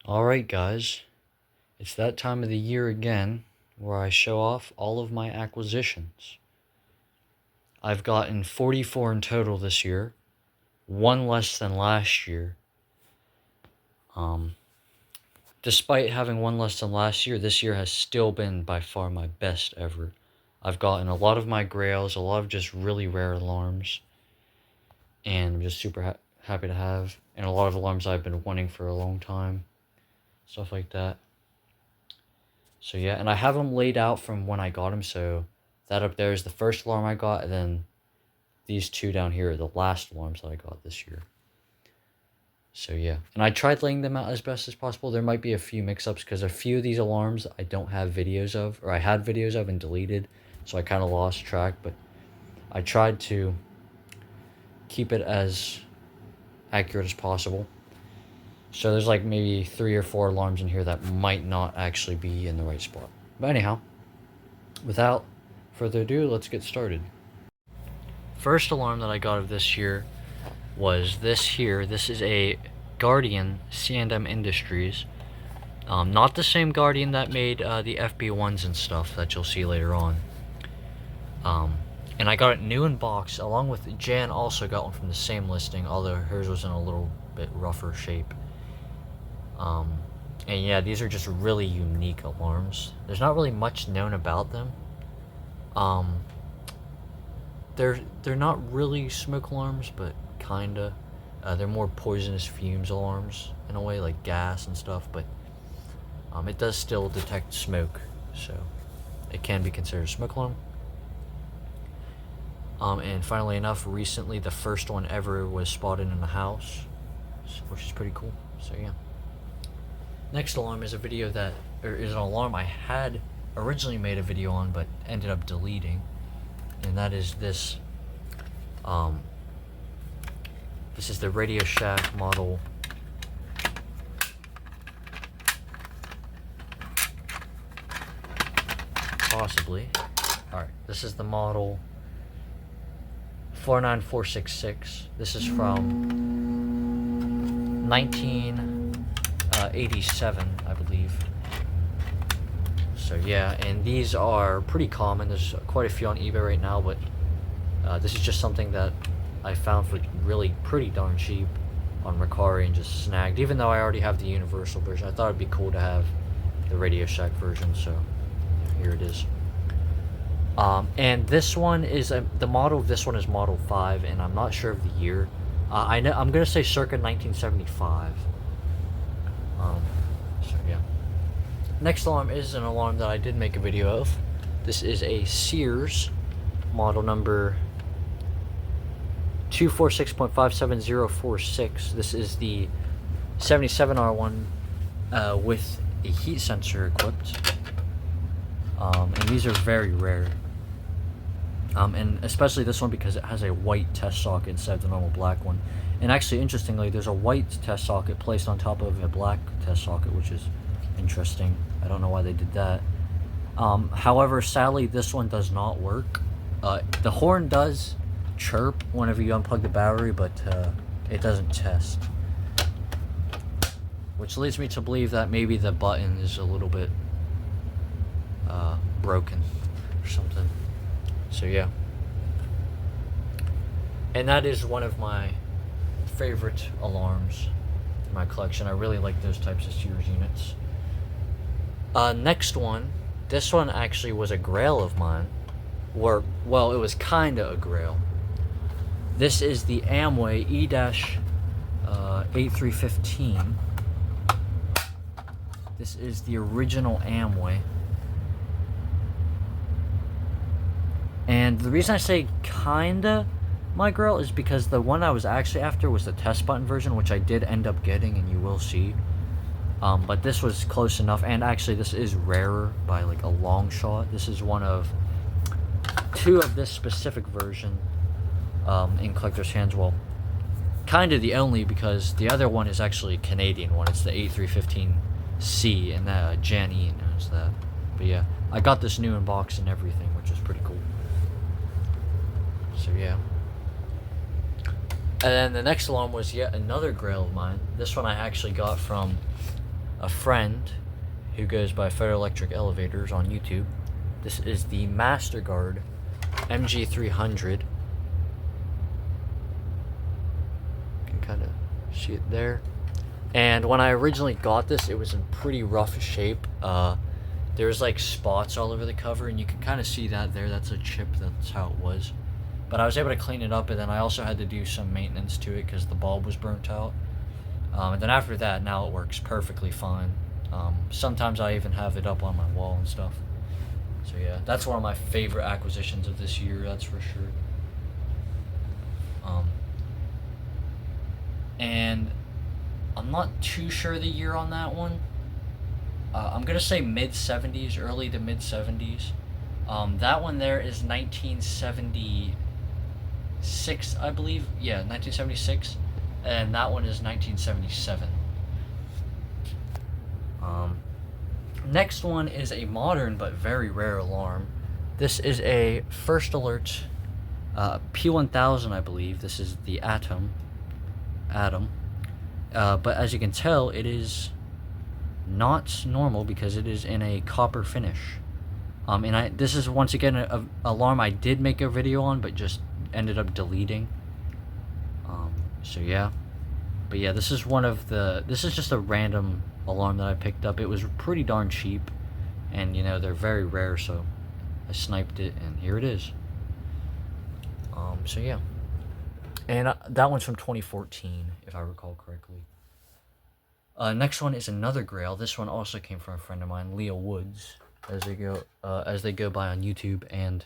Alright guys, it's that time of the year again where I show off all of my acquisitions. I've gotten 44 in total this year, one less than last year. Despite having one less than last year, this year has still been by far my best ever. I've gotten a lot of my grails, a lot of just really rare alarms, and I'm just super happy to have, and a lot of alarms I've been wanting for a long time, stuff like that. So yeah, and I have them laid out from when I got them, so that up there is the first alarm I got, and then these two down here are the last alarms that I got this year. So yeah, and I tried laying them out as best as possible. There might be a few mix-ups because a few of these alarms I don't have videos of, or I had videos of and deleted, so I kind of lost track, but I tried to keep it as accurate as possible. So there's like maybe 3 or 4 alarms in here that might not actually be in the right spot. But anyhow, without further ado, let's get started. First alarm that I got of this year was this here. This is a Guardian C&M Industries. Not the same Guardian that made the FB1s and stuff that you'll see later on. And I got it new in box, along with Jan also got one from the same listing, although hers was in a little bit rougher shape. And yeah, these are just really unique alarms. There's not really much known about them. They're not really smoke alarms, but kinda. They're more poisonous fumes alarms in a way, like gas and stuff, but it does still detect smoke, so it can be considered a smoke alarm. And finally enough, recently the first one ever was spotted in the house, which is pretty cool. So yeah. Next alarm is an alarm I had originally made a video on, but ended up deleting, and that is this. This is the Radio Shack model. Possibly. Alright, this is the model 49466. This is from 1987, I believe. So yeah, and these are pretty common. There's quite a few on eBay right now, but this is just something that I found for really pretty darn cheap on Mercari and just snagged. Even though I already have the universal version, I thought it'd be cool to have the Radio Shack version, so here it is. And this one is the model of this one is Model 5, and I'm not sure of the year. I'm gonna say circa 1975. So yeah. Next alarm is an alarm that I did make a video of. This is a Sears model number 246.57046. This is the 77R1 with a heat sensor equipped. And these are very rare. And especially this one because it has a white test socket instead of the normal black one. And actually, interestingly, there's a white test socket placed on top of a black test socket, which is interesting. I don't know why they did that. However, sadly, this one does not work. The horn does chirp whenever you unplug the battery, but it doesn't test. Which leads me to believe that maybe the button is a little bit broken or something. So yeah. And that is one of my favorite alarms in my collection. I really like those types of Sears units. Next one. This one actually was a grail of mine. Well, it was kinda a grail. This is the Amway E-8315. This is the original Amway. And the reason I say kinda my grail is because the one I was actually after was the test button version, which I did end up getting, and you will see. But this was close enough, and actually this is rarer by like a long shot. This is one of 2 of this specific version in collector's hands. Well, kind of the only, because the other one is actually a Canadian one. It's the 8315C, and Jan E knows that. But yeah, I got this new in box and everything, which is pretty cool. So yeah. And then the next alarm was yet another grail of mine. This one I actually got from a friend who goes by Federal Electric Elevators on YouTube. This is the Masterguard MG300. You can kind of see it there. And when I originally got this, it was in pretty rough shape. There's like spots all over the cover, and you can kind of see that there. That's a chip. That's how it was. But I was able to clean it up, and then I also had to do some maintenance to it because the bulb was burnt out. And then after that, now it works perfectly fine. Sometimes I even have it up on my wall and stuff. So yeah, that's one of my favorite acquisitions of this year, that's for sure. And I'm not too sure the year on that one. I'm gonna say mid-70s, early to mid-70s. That one there is 1976, I believe. Yeah, 1976. And that one is 1977. Next one is a modern but very rare alarm. This is a First Alert P1000, I believe. This is the Atom. But as you can tell, it is not normal because it is in a copper finish. And this is once again an alarm I did make a video on, but just ended up deleting. So yeah. But yeah, this is just a random alarm that I picked up. It was pretty darn cheap, and you know, they're very rare, so I sniped it, and here it is. So yeah. And that one's from 2014, if I recall correctly. Next one is another Grail. This one also came from a friend of mine, Leo Woods, as they go by on YouTube, and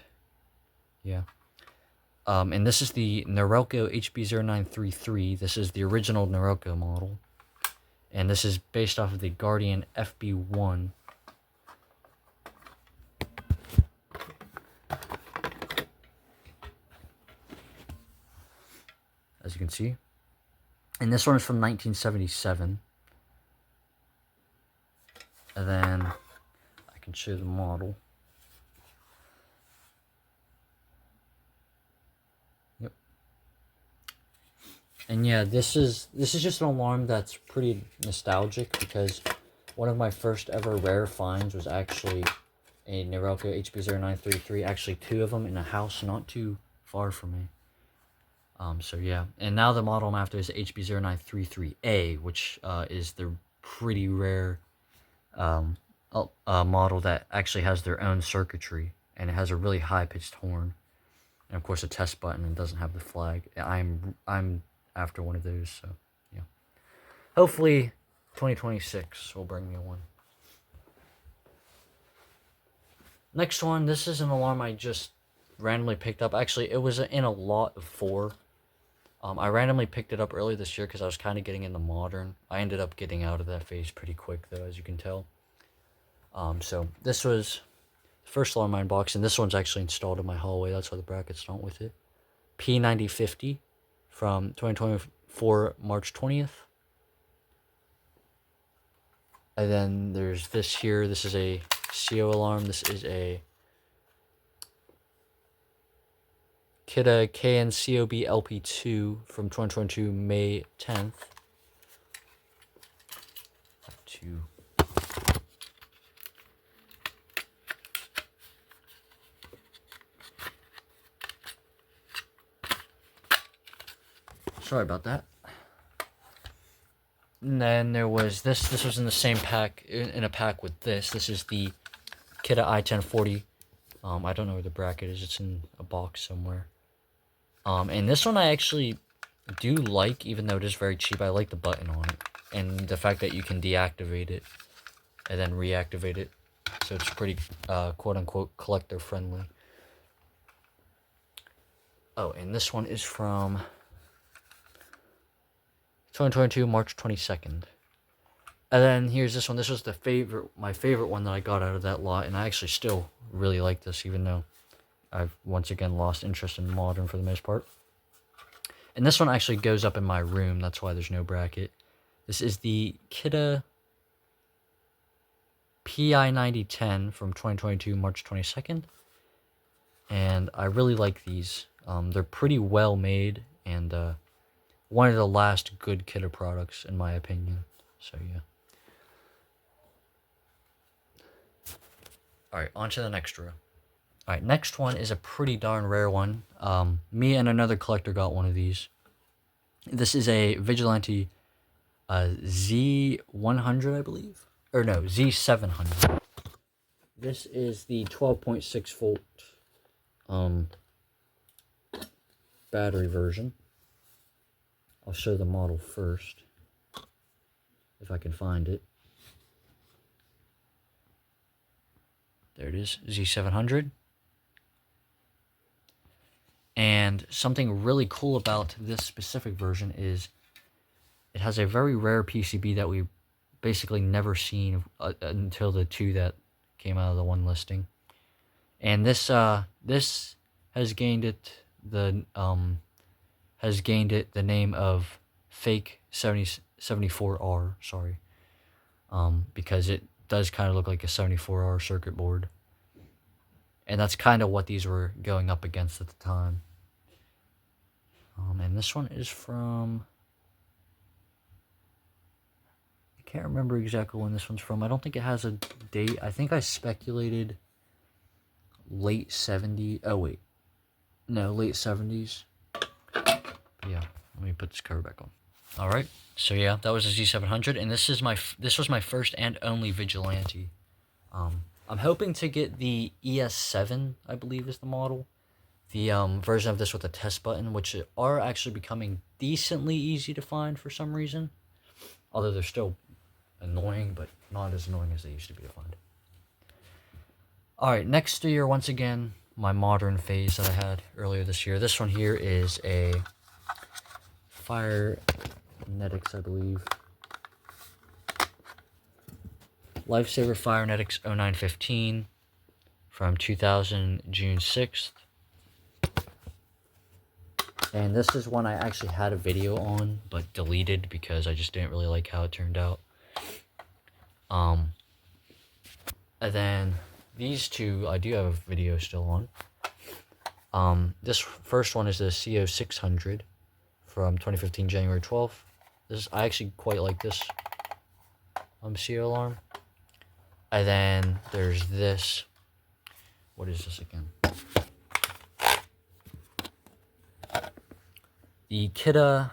yeah. And this is the Norelco HB0933. This is the original Norelco model. And this is based off of the Guardian FB1. As you can see. And this one is from 1977. And then I can show the model. And yeah, this is just an alarm that's pretty nostalgic because one of my first ever rare finds was actually a Norelco HB0933, actually two of them in a house not too far from me. So yeah, and now the model I'm after is HB0933A, which is the pretty rare model that actually has their own circuitry, and it has a really high-pitched horn, and of course a test button, and doesn't have the flag. I'm after one of those, so yeah. Hopefully 2026 will bring me one. Next one, this is an alarm I just randomly picked up. Actually, it was in a lot of 4. I randomly picked it up early this year because I was kind of getting into modern. I ended up getting out of that phase pretty quick, though, as you can tell. So this was the first alarm I unboxed, and this one's actually installed in my hallway. That's why the bracket's not with it. P9050 from 2024 March 20th. And then there's this here. This is a CO alarm. This is a Kidde KNCOB LP2 from 2022 May 10th. Sorry about that. And then there was this. This was in the same pack, in a pack with this. This is the Kidde I1040. I don't know where the bracket is. It's in a box somewhere. And this one I actually do like, even though it is very cheap. I like the button on it, and the fact that you can deactivate it and then reactivate it. So it's pretty, quote-unquote, collector-friendly. Oh, and this one is from 2022, March 22nd. And then here's this one. This was my favorite one that I got out of that lot, and I actually still really like this, even though I've once again lost interest in modern for the most part. And this one actually goes up in my room. That's why there's no bracket. This is the Kidde PI9010 from 2022, March 22nd. And I really like these. They're pretty well made, and one of the last good Kidde products, in my opinion. So, yeah. Alright, on to the next row. Alright, next one is a pretty darn rare one. Me and another collector got one of these. This is a Vigilante Z100, I believe. Or no, Z700. This is the 12.6 volt battery version. I'll show the model first, if I can find it. There it is, Z700. And something really cool about this specific version is it has a very rare PCB that we basically never seen until the two that came out of the one listing. And this has gained it the name of Fake 74R, sorry. Because it does kind of look like a 74R circuit board. And that's kind of what these were going up against at the time. And this one is from... I can't remember exactly when this one's from. I don't think it has a date. I think I speculated late 70s. Oh, wait. No, late 70s. Yeah, let me put this cover back on. Alright, so yeah, that was a Z700, and this was my first and only Vigilante. I'm hoping to get the ES7, I believe is the model. The version of this with a test button, which are actually becoming decently easy to find for some reason. Although they're still annoying, but not as annoying as they used to be to find. Alright, next year, once again, my modern phase that I had earlier this year. This one here is a Firenetics, I believe. Lifesaver Firenetics 0915 from 2000, June 6th. And this is one I actually had a video on, but deleted because I just didn't really like how it turned out. And then these two I do have a video still on. This first one is the CO600 from 2015, January 12th. I actually quite like this CO alarm. And then there's this. What is this again? The Kidde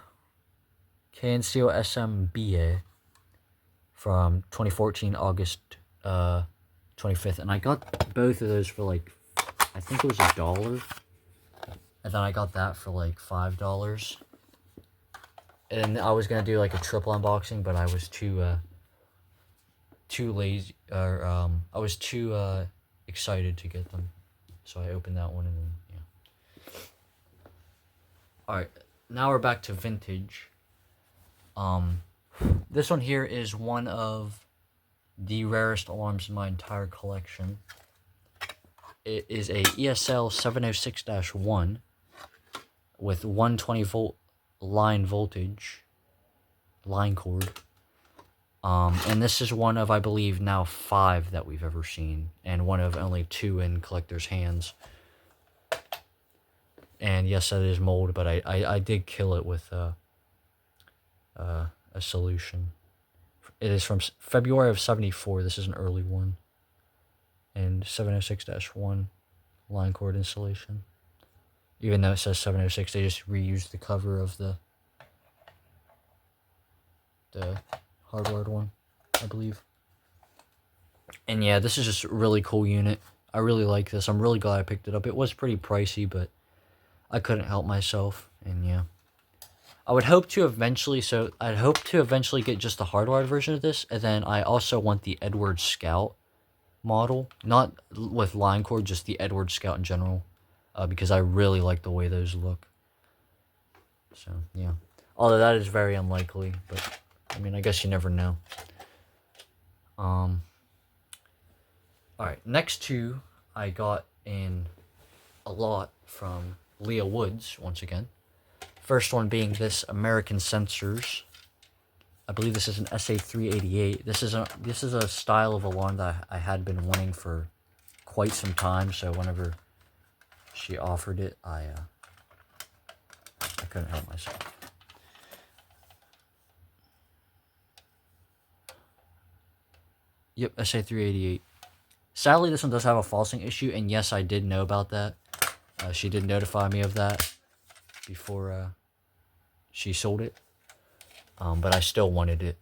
KNCO SMBA from 2014, August 25th. And I got both of those for like, I think it was $1. And then I got that for like $5. And I was going to do like a triple unboxing, but I was too lazy, or I was too excited to get them. So I opened that one and then, yeah. Alright. Now we're back to vintage. This one here is one of the rarest alarms in my entire collection. It is a ESL 706-1 with 120 volt line cord. And this is one of, I believe, now 5 that we've ever seen, and one of only 2 in collectors' hands. And yes, that is mold, but I did kill it with a solution. It is from February of 74. This is an early one. And 706-1 line cord installation. Even though it says 706, they just reused the cover of the hardwired one, I believe. And yeah, this is just a really cool unit. I really like this. I'm really glad I picked it up. It was pretty pricey, but I couldn't help myself, and yeah. I'd hope to eventually get just the hardwired version of this, and then I also want the Edwards Scout model, not with line cord, just the Edwards Scout in general, because I really like the way those look. So, yeah. Although that is very unlikely, but, I mean, I guess you never know. Alright, next two I got in a lot from Leah Woods, once again. First one being this American Sensors. I believe this is an SA388. This is a style of alarm that I had been wanting for quite some time, so whenever she offered it, I couldn't help myself. Yep, SA388. Sadly, this one does have a falsing issue, and yes, I did know about that. She did notify me of that before she sold it, but I still wanted it.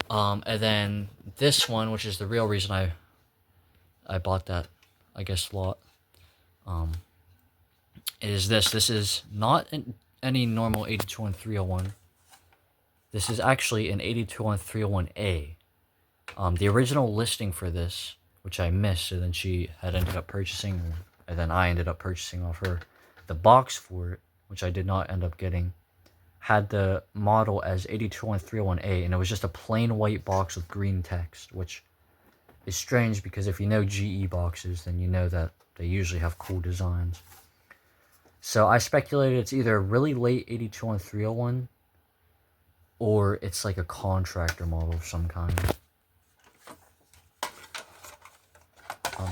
And then this one, which is the real reason I bought that, I guess, lot, is this. This is not any normal 821301. This is actually an 821301A. The original listing for this, which I missed, and then she had ended up purchasing, and then I ended up purchasing off her. The box for it, which I did not end up getting, had the model as 821301A, and it was just a plain white box with green text, which is strange because if you know GE boxes, then you know that they usually have cool designs. So I speculated it's either a really late 821301 or it's like a contractor model of some kind.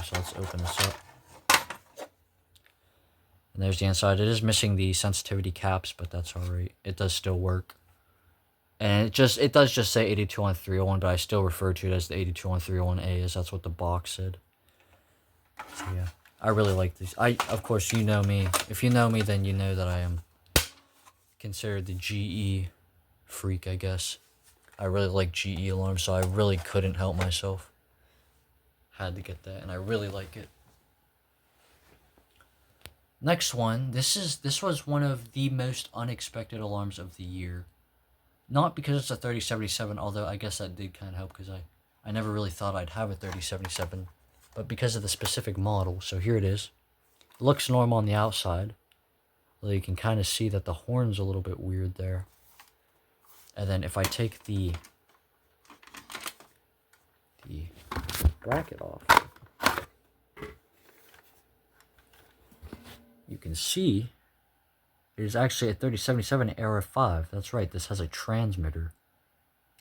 So let's open this up. And there's the inside. It is missing the sensitivity caps, but that's alright. It does still work. And it does just say 821301, but I still refer to it as the 821301A, as that's what the box said. So yeah, I really like these. Of course, you know me. If you know me, then you know that I am considered the GE freak, I guess. I really like GE alarms, so I really couldn't help myself. Had to get that, and I really like it. Next one, this was one of the most unexpected alarms of the year. Not because it's a 3077, although I guess that did kind of help because I never really thought I'd have a 3077, but because of the specific model. So here it is. It looks normal on the outside, although you can kind of see that the horn's a little bit weird there. And then if I take the bracket off, you can see it is actually a 3077 ARF5. That's right, this has a transmitter.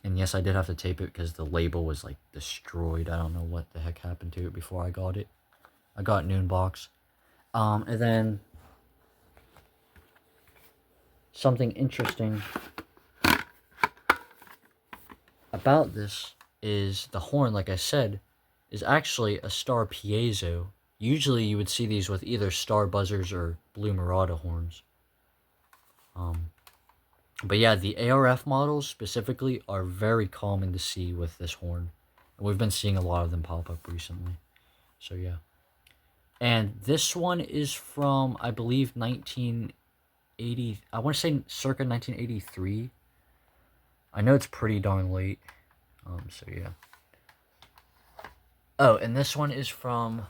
And yes, I did have to tape it because the label was like destroyed. I don't know what the heck happened to it before I got it. I got Noon box. And then something interesting about this is the horn, like I said, is actually a Star piezo. Usually you would see these with either Star buzzers or Blue Murata horns. But yeah, the ARF models specifically are very common to see with this horn. And we've been seeing a lot of them pop up recently. So yeah. And this one is from, I believe, 1980. I want to say circa 1983. I know it's pretty darn late. So yeah. Oh, and this one is from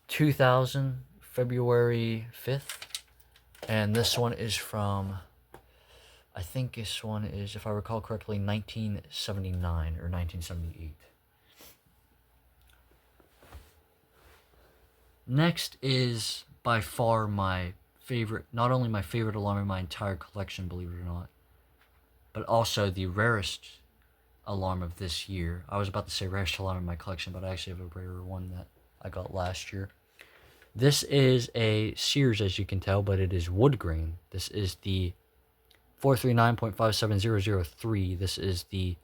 2000, February 5th. And this one is from, I think this one is, if I recall correctly, 1979 or 1978. Next is by far my favorite, not only my favorite alarm in my entire collection, believe it or not, but also the rarest alarm of this year. I was about to say rarest alarm in my collection, but I actually have a rarer one that I got last year. This is a Sears, as you can tell, but it is wood grain. This is the 439.57003. This is the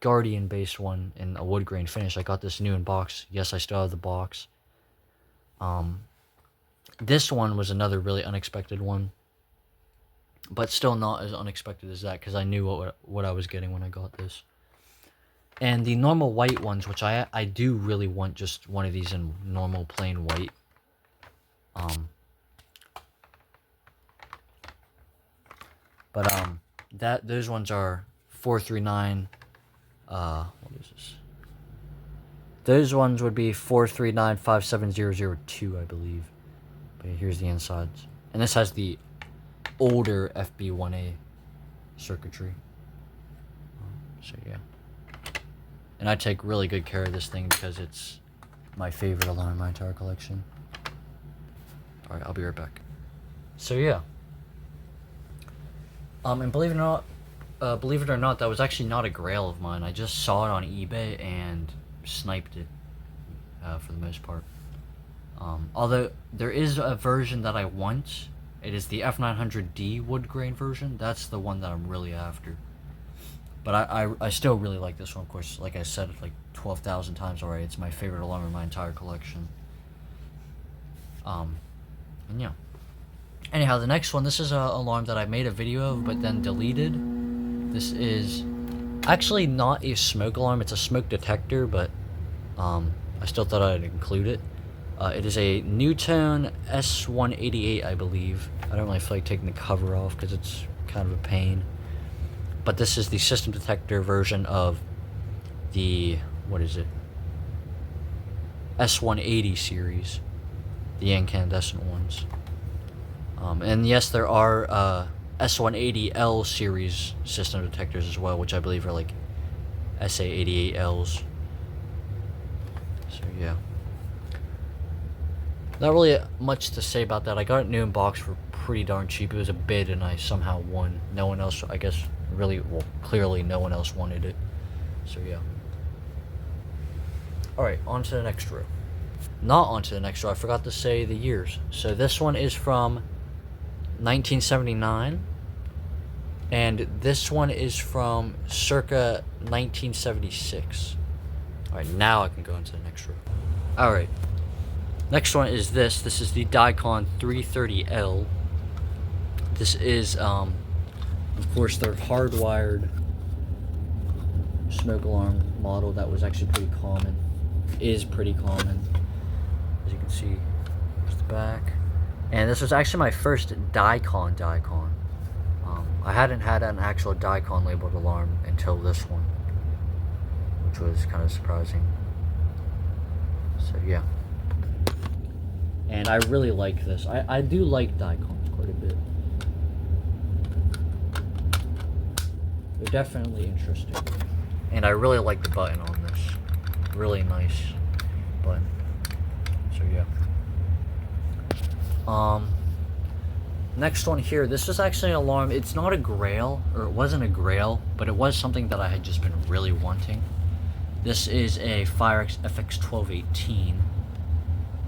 Guardian-based one in a wood grain finish. I got this new in box. Yes, I still have the box. This one was another really unexpected one, but still not as unexpected as that because I knew what I was getting when I got this. And the normal white ones, which I do really want just one of these in normal plain white. Those ones are 439. What is this? Those ones would be 439-57002, I believe. But here's the insides, and this has the older FB1A circuitry. So yeah, and I take really good care of this thing because it's my favorite alarm in my entire collection. All right, I'll be right back. So yeah. And believe it or not, that was actually not a grail of mine. I just saw it on eBay and sniped it, for the most part. Although there is a version that I want. It is the F900D wood grain version. That's the one that I'm really after. But I still really like this one, of course. Like I said, like 12,000 times already. It's my favorite alarm in my entire collection. And yeah. Anyhow, the next one, this is a alarm that I made a video of, but then deleted. This is actually not a smoke alarm. It's a smoke detector, but I still thought I'd include it. It is a NuTone S188, I believe. I don't really feel like taking the cover off because it's kind of a pain. But this is the system detector version of the, what is it? S180 series, the incandescent ones. And yes, there are S180L series system detectors as well, which I believe are like SA88Ls. So yeah. Not really much to say about that. I got it new in box for pretty darn cheap. It was a bid and I somehow won. No one else, I guess, really, well, clearly no one else wanted it. So yeah. Alright, on to the next row. Not on to the next row, I forgot to say the years. So this one is from 1979. And this one is from circa 1976. Alright, now I can go into the next row. Alright. Next one is this. This is the Dicon 330L. This is, of course, their hardwired smoke alarm model that was actually pretty common. Is pretty common. As you can see, there's the back. And this was actually my first Dicon. I hadn't had an actual Dicon labeled alarm until this one, which was kind of surprising. So yeah. And I really like this. I do like Dicons quite a bit. They're definitely interesting. And I really like the button on this. Really nice button. So yeah. Next one here. This is actually an alarm. It's not a Grail, or it wasn't a Grail, but it was something that I had just been really wanting. This is a Firex FX1218.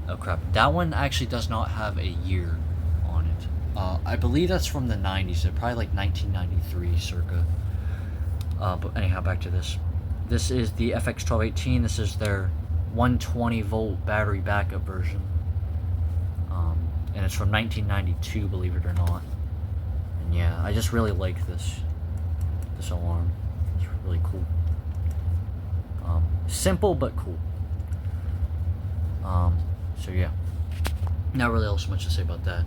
Oh crap, that one actually does not have a year on it. I believe that's from the 90s, so probably like 1993 circa. But anyhow, back to this. This is the FX1218. This is their 120 volt battery backup version. And it's from 1992, believe it or not. And yeah, I just really like this alarm. It's really cool. Simple but cool. So yeah, not really else much to say about that.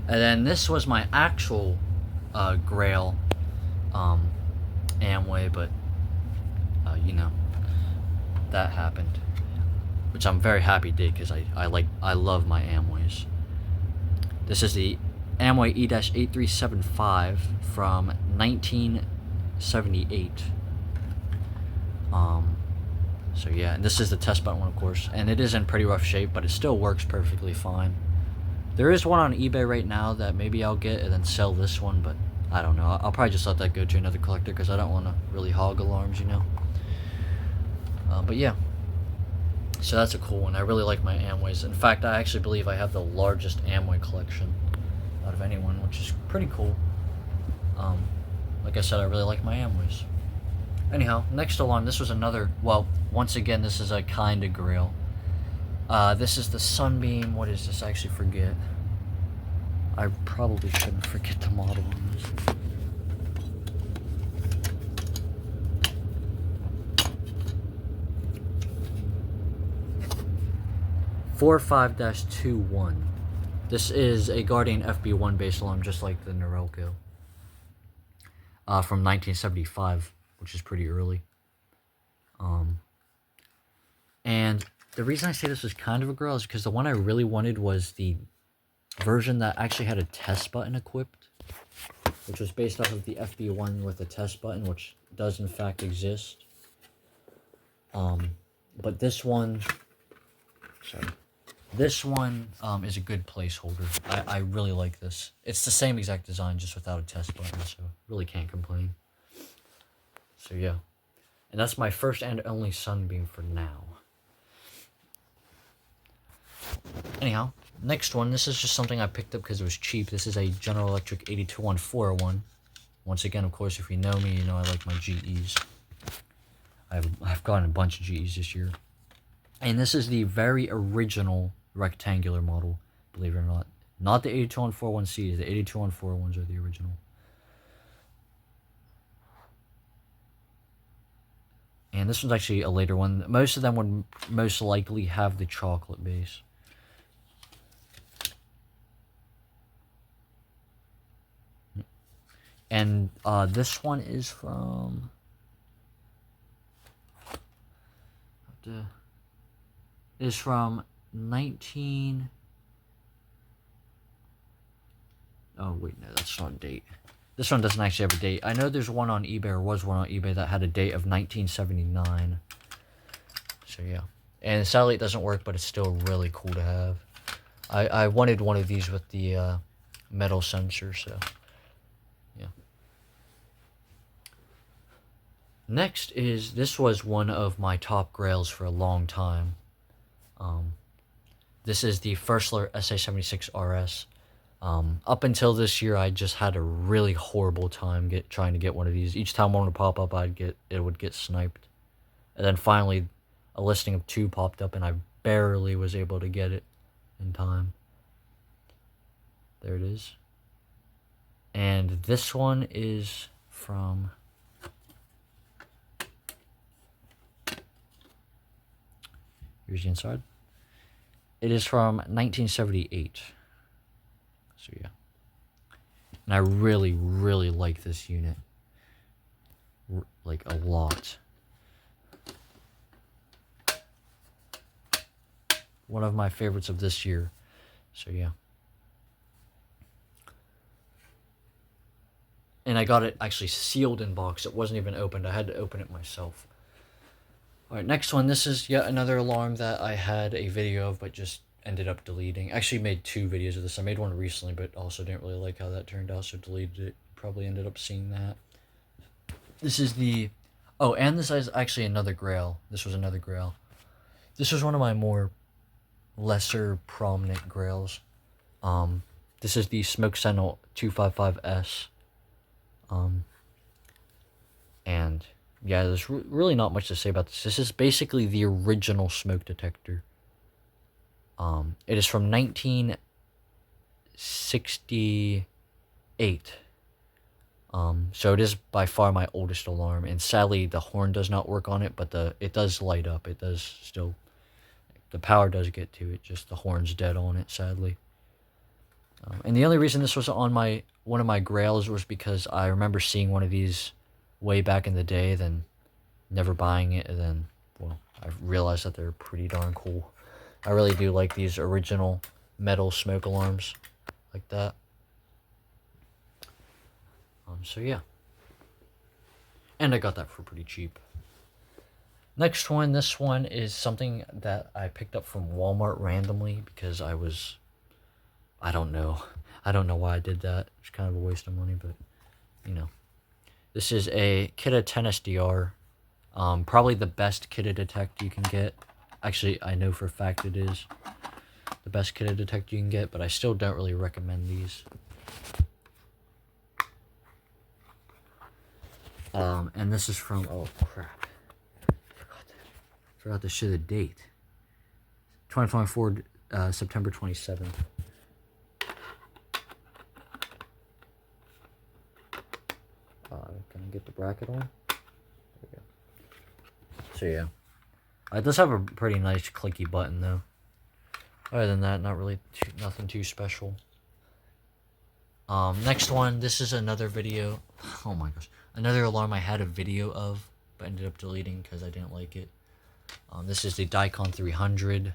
And then this was my actual Grail Amway, but you know, that happened, which I'm very happy did because I love my Amways. This is the Amway E-8375 from 1978. So yeah, and this is the test button one, of course, and it is in pretty rough shape, but it still works perfectly fine. There is one on eBay right now that maybe I'll get and then sell this one, but I don't know. I'll probably just let that go to another collector because I don't want to really hog alarms, you know. But yeah, so that's a cool one. I really like my Amways. In fact, I actually believe I have the largest Amway collection out of anyone, which is pretty cool. Like I said, I really like my Amways. Anyhow, next alarm, this was another, well, once again, this is a kind of Grail. This is the Sunbeam, what is this? I actually forget. I probably shouldn't forget the model on this. (45-21). This is a Guardian FB1 base alarm, just like the Norelco. From 1975, which is pretty early. And the reason I say this was kind of a Grail is because the one I really wanted was the version that actually had a test button equipped, which was based off of the FB1 with a test button, which does in fact exist. But this one, this one is a good placeholder. I really like this. It's the same exact design, just without a test button, so really can't complain. So yeah, and that's my first and only Sunbeam for now. Anyhow, next one, this is just something I picked up because it was cheap. This is a General Electric 82141. Once again, of course, if you know me, you know I like my GEs. I've gotten a bunch of GEs this year. And this is the very original rectangular model, believe it or not. Not the 82141Cs, the 82141s are the original. And this one's actually a later one. Most of them would most likely have the chocolate base. And this one is from... is from 19... Oh, wait, no, that's not a date. This one doesn't actually have a date. I know there's one on eBay, or was one on eBay, that had a date of 1979. So, yeah. And sadly, it doesn't work, but it's still really cool to have. I wanted one of these with the metal sensor, so, yeah. Next is, this was one of my top grails for a long time. This is the Firstler SA76 RS. Up until this year, I just had a really horrible time trying to get one of these. Each time one would pop up, it would get sniped. And then finally, a listing of 2 popped up, and I barely was able to get it in time. There it is. And this one is from... Here's the inside. It is from 1978. So yeah. And I really, really like this unit. Like, a lot. One of my favorites of this year. So yeah. And I got it actually sealed in box. It wasn't even opened. I had to open it myself. Alright, next one. This is yet another alarm that I had a video of, but just ended up deleting. Actually made 2 videos of this. I made one recently, but also didn't really like how that turned out, so deleted it. Probably ended up seeing that. This is the... Oh, and this is actually another grail. This was another grail. This was one of my more lesser prominent grails. This is the Smoke Sentinel 255S. And yeah, there's really not much to say about this. This is basically the original smoke detector. It is from 1968. So it is by far my oldest alarm, and sadly the horn does not work on it, but it does light up. It does still, the power does get to it, just the horn's dead on it, sadly. And the only reason this was on one of my grails was because I remember seeing one of these way back in the day, then never buying it, and then, well, I realized that they're pretty darn cool. I really do like these original metal smoke alarms like that. So yeah. And I got that for pretty cheap. Next one, this one is something that I picked up from Walmart randomly because I don't know why I did that. It's kind of a waste of money, but, you know. This is a Kidde 10SDR. Probably the best Kidde detect you can get. Actually, I know for a fact it is the best Kidde detect you can get, but I still don't really recommend these. And this is from, oh crap, forgot to show the date. 2024, September 27th. Can I get the bracket on? There we go. So yeah. It does have a pretty nice clicky button though. Other than that, not really nothing too special. Next one, this is another video. Oh my gosh. Another alarm I had a video of, but ended up deleting because I didn't like it. This is the Dicon 300.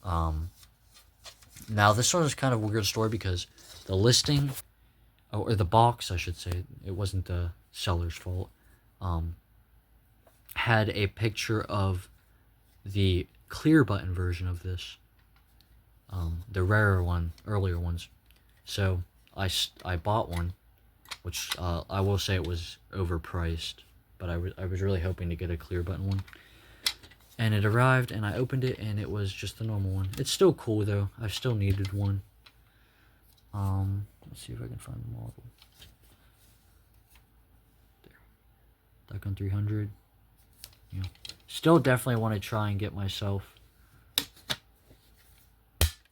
Now this one is kind of a weird story because the listing, or the box I should say, it wasn't the seller's fault, had a picture of the clear button version of this. The rarer one, earlier ones. So I bought one, which I will say it was overpriced, but I was really hoping to get a clear button one. And it arrived, and I opened it, and it was just the normal one. It's still cool, though. I still needed one. Let's see if I can find the model. Recon 300. Yeah. Still definitely want to try and get myself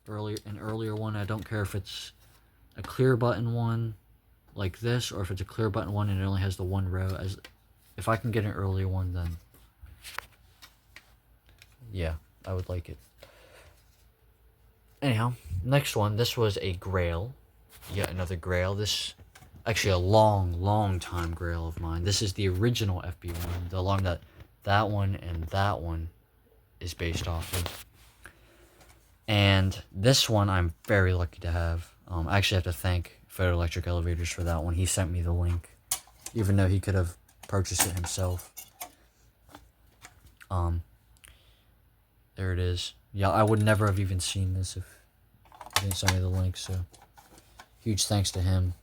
an earlier one. I don't care if it's a clear button one like this, or if it's a clear button one and it only has the one row. As if I can get an earlier one, then yeah, I would like it. Anyhow, next one. This was a Grail. Yet another Grail. This, actually a long time Grail of mine. This is the original FB1. The alarm that one and that one is based off of. And this one I'm very lucky to have. I actually have to thank Photo Electric Elevators for that one. He sent me the link, even though he could have purchased it himself. There it is. Yeah, I would never have even seen this if he didn't send me the link, so huge thanks to him.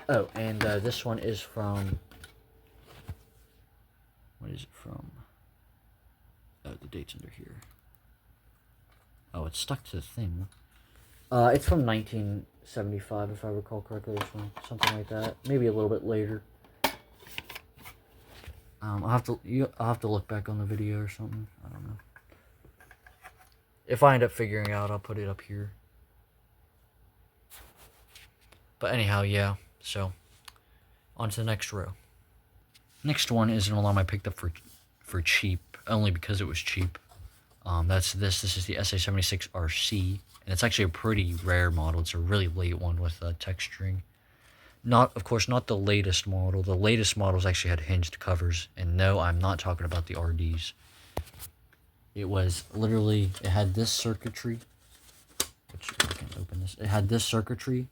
Oh, and this one is from... What is it from? Oh, the date's under here. Oh, it's stuck to the thing. It's from 1975, if I recall correctly, this one. Something like that. Maybe a little bit later. I'll have to look back on the video or something. I don't know. If I end up figuring it out, I'll put it up here. But anyhow, yeah. So, on to the next row. Next one is an alarm I picked up for cheap, only because it was cheap. This is the SA76RC, and it's actually a pretty rare model. It's a really late one with texturing. Of course, not the latest model. The latest models actually had hinged covers, and no, I'm not talking about the RDs. It was literally, it had this circuitry, which I can open this. It had this circuitry,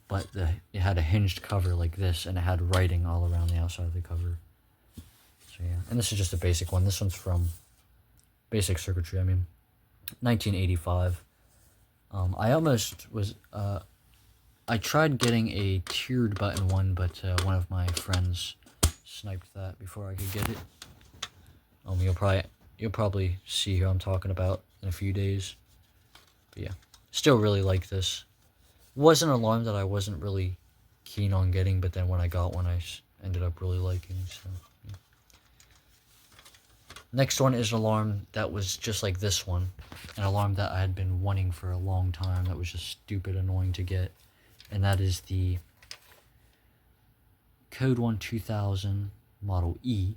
but it had a hinged cover like this, and it had writing all around the outside of the cover. So yeah, and this is just a basic one. This one's from basic circuitry, 1985. I almost was, I tried getting a tiered button one, but one of my friends sniped that before I could get it. You'll probably see who I'm talking about in a few days. But yeah, still really like this. Was an alarm that I wasn't really keen on getting, but then when I got one, I ended up really liking. So yeah. Next one is an alarm that was just like this one, an alarm that I had been wanting for a long time. That was just stupid annoying to get, and that is the Code 1 2000 Model E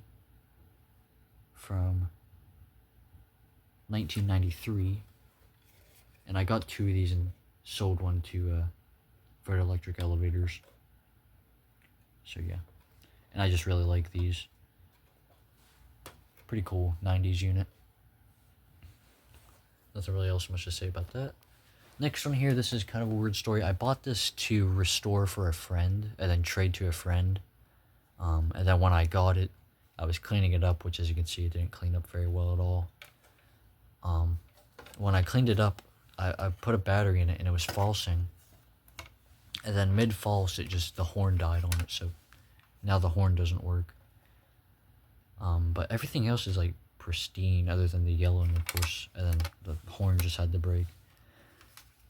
from 1993, and I got two of these and sold one to Photo Electric Elevators. So yeah, and I just really like these. Pretty cool 90s unit. Nothing really else much to say about that. Next one here, this is kind of a weird story. I bought this to restore for a friend and then trade to a friend. And then when I got it, I was cleaning it up, which as you can see, it didn't clean up very well at all. When I cleaned it up, I put a battery in it and it was falsing. And then mid-false, the horn died on it, so now the horn doesn't work. But everything else is like pristine other than the yellowing, of course, and then the horn just had to break.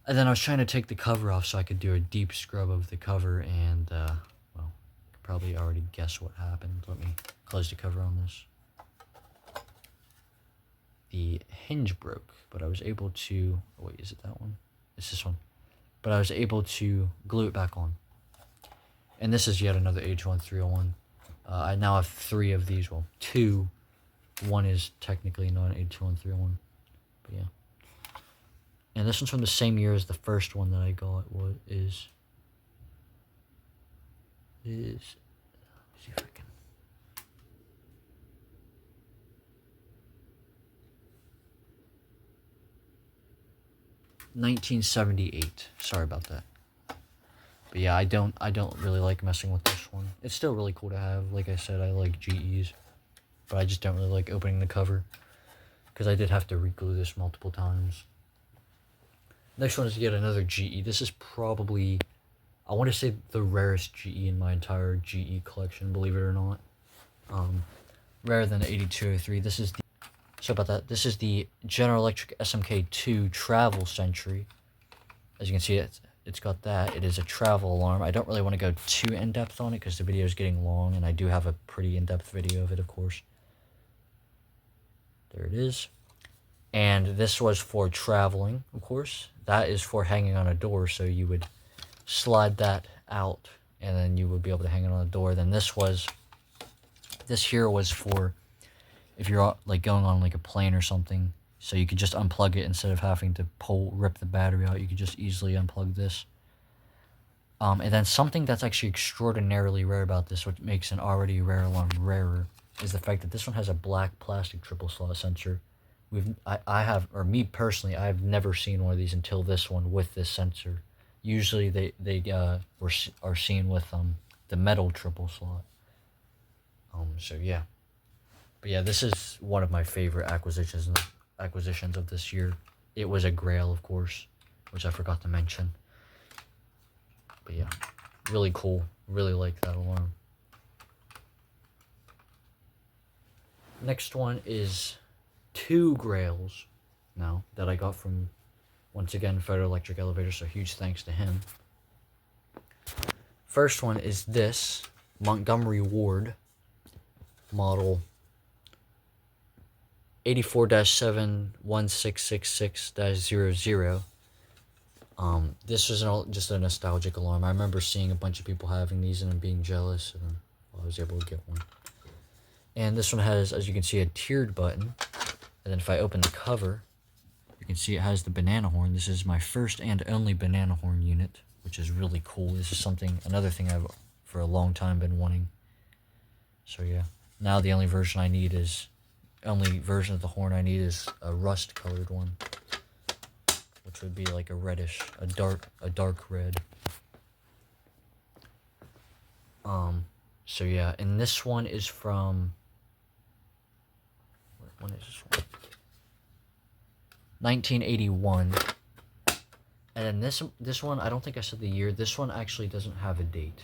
And then I was trying to take the cover off so I could do a deep scrub of the cover, and well, you could probably already guess what happened. Let me close the cover on this. The hinge broke, but I was able to, oh wait, is it that one? It's this one. But I was able to glue it back on. And this is yet another H1301. I now have 3 of these, well, 2. One is technically not an H1301, but yeah. And this one's from the same year as the first one that I got. What is let me see if I can. $1978. Sorry about that. But yeah, I don't really like messing with this one. It's still really cool to have. Like I said, I like GEs, but I just don't really like opening the cover because I did have to re-glue this multiple times. Next one is yet another GE. This is probably, I want to say, the rarest GE in my entire GE collection, believe it or not. Rarer than the 8203. This is the, sorry about that. This is the General Electric SMK2 Travel Sentry. As you can see, it's got that. It is a travel alarm. I don't really want to go too in-depth on it because the video is getting long, and I do have a pretty in-depth video of it, of course. There it is. And this was for traveling, of course. That is for hanging on a door, so you would slide that out, and then you would be able to hang it on a door. Then this here was for if you're like going on like a plane or something, so you could just unplug it instead of having to rip the battery out. You could just easily unplug this. And then something that's actually extraordinarily rare about this, which makes an already rare alarm rarer, is the fact that this one has a black plastic triple slot sensor. I have, or me personally, I've never seen one of these until this one with this sensor. Usually they are seen with the metal triple slot. So yeah. But yeah, this is one of my favorite acquisitions of this year. It was a Grail, of course, which I forgot to mention. But yeah, really cool. Really like that alarm. Next one is 2 Grails now that I got from, once again, Federal Electric Elevator, so huge thanks to him. First one is this Montgomery Ward model 84-71666-00. This was just a nostalgic alarm. I remember seeing a bunch of people having these and being jealous, and I was able to get one. And this one has, as you can see, a tiered button. And then if I open the cover, you can see it has the banana horn. This is my first and only banana horn unit, which is really cool. This is another thing I've for a long time been wanting. So yeah, now the only version of the horn I need is a rust colored one, which would be like a reddish, a dark red. So yeah, and this one is from, when is this one? 1981. And then this one, I don't think I said the year. This one actually doesn't have a date,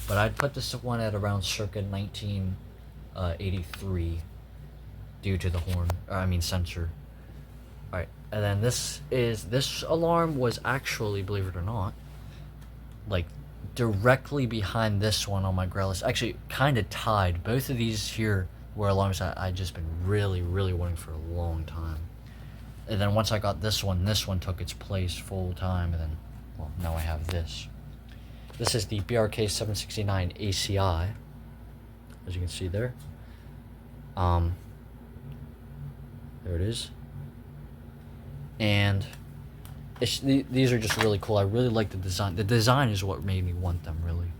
but I'd put this one at around circa 1983 due to the sensor. Alright, and then this alarm was actually, believe it or not, like directly behind this one on my Grail list. Actually, kind of tied. Both of these here were alarms that I'd just been really, really wanting for a long time. And then once I got this one took its place full time, and then, well, now I have this. This is the BRK 769 ACI, as you can see there. There it is. And these are just really cool. I really like the design. The design is what made me want them, really.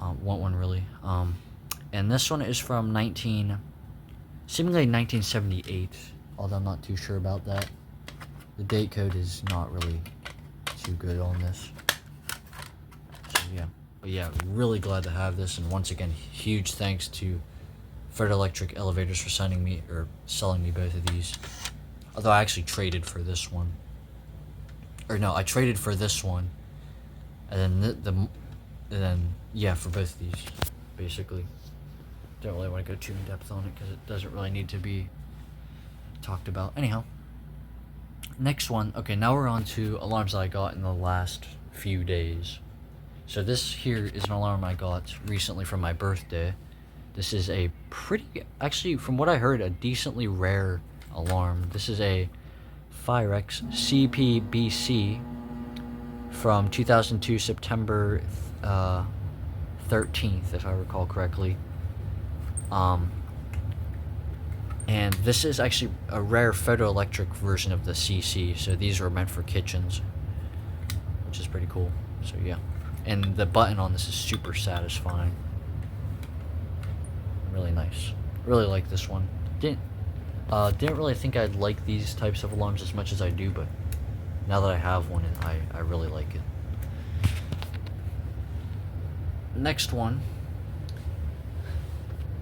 Want one, really. And this one is from seemingly 1978, although I'm not too sure about that. The date code is not really too good on this. So yeah, but yeah, really glad to have this. And once again, huge thanks to Federal Electric Elevators for selling me both of these. Although I actually traded for this one. Or no, I traded for this one, and then yeah, for both of these, basically. Don't really want to go too in depth on it because it doesn't really need to be talked about. Anyhow, next one. Okay, now we're on to alarms that I got in the last few days. So this here is an alarm I got recently for my birthday. This is a actually, from what I heard, a decently rare alarm. This is a Firex CPBC from 2002 September 13th, if I recall correctly. And this is actually a rare photoelectric version of the CC, so these were meant for kitchens, which is pretty cool. So yeah, and the button on this is super satisfying. Really nice. Really like this one. Didn't really think I'd like these types of alarms as much as I do, but now that I have one, I really like it. Next one.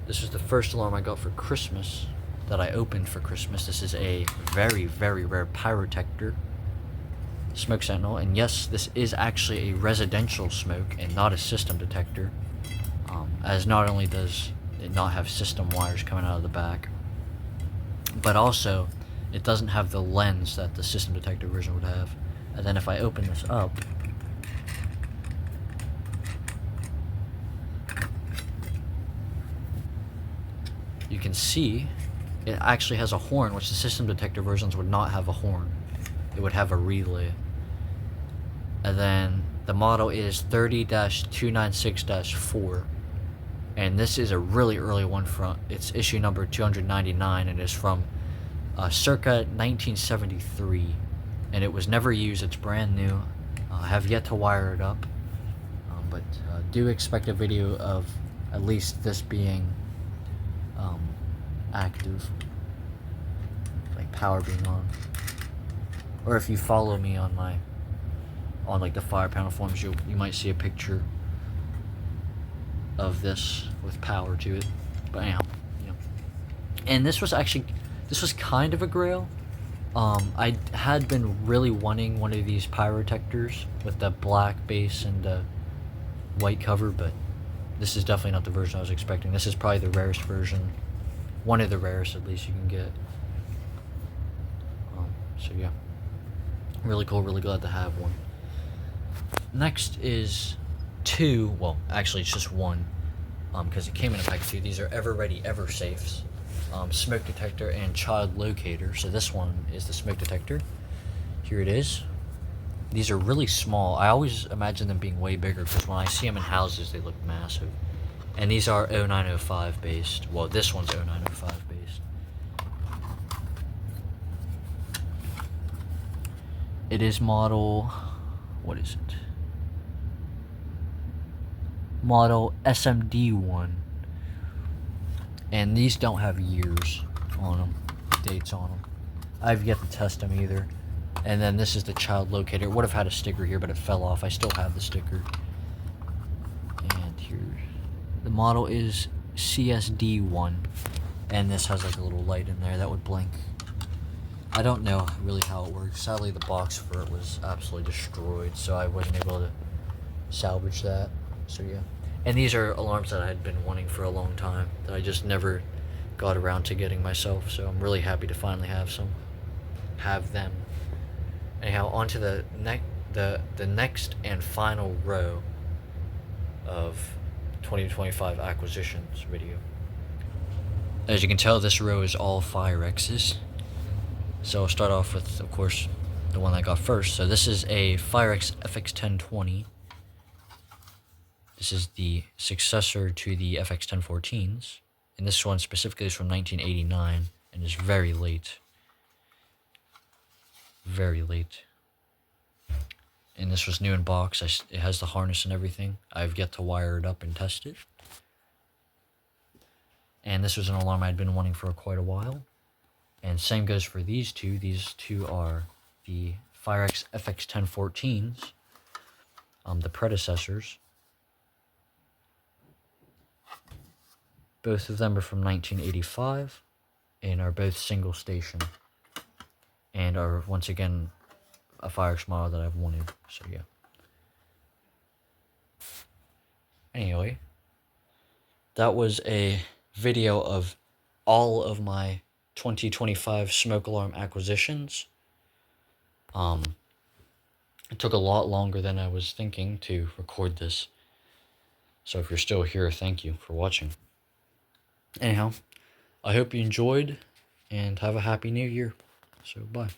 This is the first alarm I got for Christmas, that I opened for Christmas. This is a very, very rare Pyrotector smoke sentinel, and yes, this is actually a residential smoke and not a system detector, as not only does it not have system wires coming out of the back, but also it doesn't have the lens that the system detector version would have. And then if I open this up, you can see it actually has a horn, which the system detector versions would not have a horn. It would have a relay. And then the model is 30-296-4. And this is a really early one from, it's issue number 299, and is from circa 1973. And it was never used, it's brand new. I have yet to wire it up. But do expect a video of at least this being active, like power being on. Or if you follow me on my like the fire panel forums, you might see a picture of this with power to it. But anyhow, you know. And this was kind of a grail. I had been really wanting one of these pyrotectors with the black base and the white cover, but this is definitely not the version I was expecting. This is probably the rarest version, one of the rarest at least you can get. So yeah, really cool, really glad to have one. Next is two, well actually it's just one, because it came in a pack of two. These are Ever-Ready Ever-Safes, smoke detector and child locator. So this one is the smoke detector. Here it is. These are really small. I always imagine them being way bigger because when I see them in houses they look massive. And these are 0905 based. Well, this one's 0905 based. It is model, what is it? Model SMD1. And these don't have years on them, dates on them. I've yet to test them either. And then this is the child locator. It would have had a sticker here, but it fell off. I still have the sticker. And here, the model is CSD1. And this has like a little light in there that would blink. I don't know really how it works. Sadly, the box for it was absolutely destroyed, so I wasn't able to salvage that. So yeah. And these are alarms that I had been wanting for a long time that I just never got around to getting myself. So I'm really happy to finally have them. Anyhow, on to the next and final row of 2025 acquisitions video. As you can tell, this row is all Firexes. So I'll start off with, of course, the one I got first. So this is a Firex FX1020. This is the successor to the FX1014s. And this one specifically is from 1989 and is very late. Very late. And this was new in box. It has the harness and everything. I've yet to wire it up and test it. And this was an alarm I'd been wanting for quite a while. And same goes for these two. These two are the Firex FX1014s, the predecessors. Both of them are from 1985 and are both single station. And are, once again, a Firex model that I've wanted. So yeah. Anyway, that was a video of all of my 2025 smoke alarm acquisitions. It took a lot longer than I was thinking to record this. So if you're still here, thank you for watching. Anyhow, I hope you enjoyed and have a happy new year. So bye.